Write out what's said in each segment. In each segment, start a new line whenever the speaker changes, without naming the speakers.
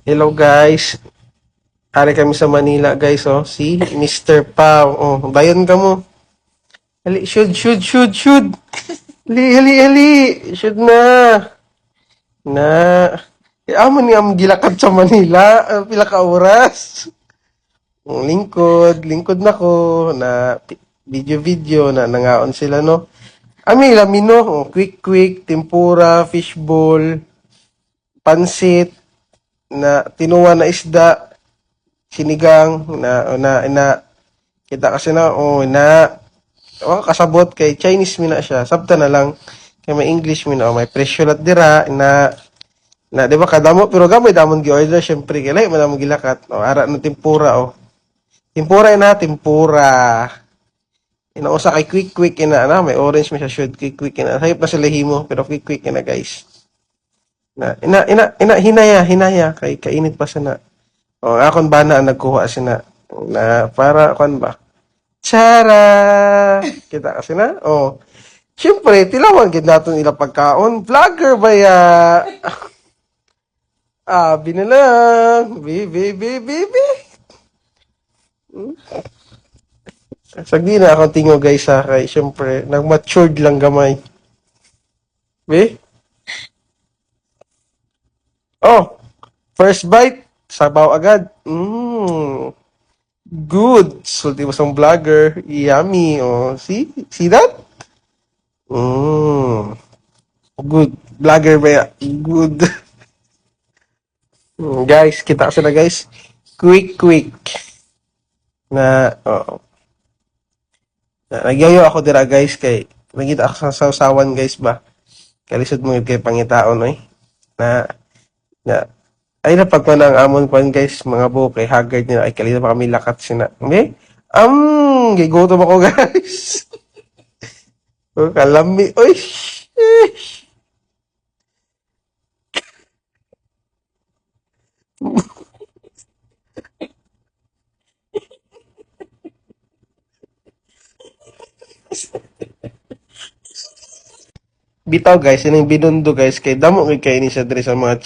Hello guys. Ari kami sa Manila guys oh. Si Mr. Pau. Oh, bayan ka mo. Ali, shoot. Ali. Shoot na. Na. Amo ni am gilakad sa Manila. Pila ka oras. Lingkod na ko na video na nangaon sila no. Ami lamino, oh, quick, tempura, fishball, pansit, na tinuwa na isda, sinigang na kita kasi na kasabot kay Chinese mi na siya sabta na lang kay may English mi na may presyo lat dira na di ba kadamo pero gamay damon gi order syempre kay lahi man damon gilakat ara no tempura inausa kay quick ina may orange mi siya shoot quick ina hayop na sila himo pero quick ina guys na hinaya kay kainit pa sana. O, akon ba na nagkuha sina na para kwan ba? Tsara! Kita kasi na? O, syempre, tilawan gid naton ila pagkaon. Vlogger ba ya? Binalang. Baby. Sagdi na akong tingo guys ha. Kay syempre, nag-matured lang gamay. Be? Oh, first bite. Sabaw agad. Good. Sulti mo sang vlogger. Yummy. Oh, see that? Good. Vlogger ba ya? Good. Guys, kita kasi na guys. Quick. Na, nagyayo ako dira guys kay nagita ako sa sausawan guys ba. Kalisod mo kay pangitaon eh. Na ay napagpan ang amon pan guys mga buhok kay haggard nila ay kalina pa kami lakat sina. Okay? Gigotom ako guys. Oh, kalami. Oy. Bitaw guys, yun yung binundo guys, kay damo kay ni siya diri sa mga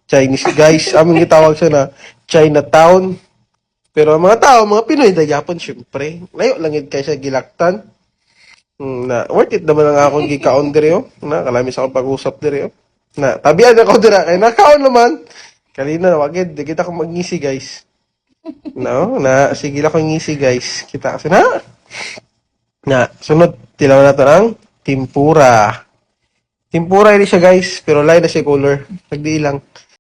Chinese guys. Aming gitawag siya na Chinatown. Pero ang mga tao, mga Pinoy, dayapon syempre. Layo lang yun kay siya gilaktan. Na worth it naman ang akong gikaon diri oh. Na kalami sa akong pag-usap diri oh. Na tabian ako dira kay nakaon naman. Kalina na wagid, di kita ko magngisi guys. No, na sige lang ko ngisi guys. Kita kasi na sunod tilaw na to ng tempura. Tempura ini siya guys, pero lain na siya color. Nagdi lang.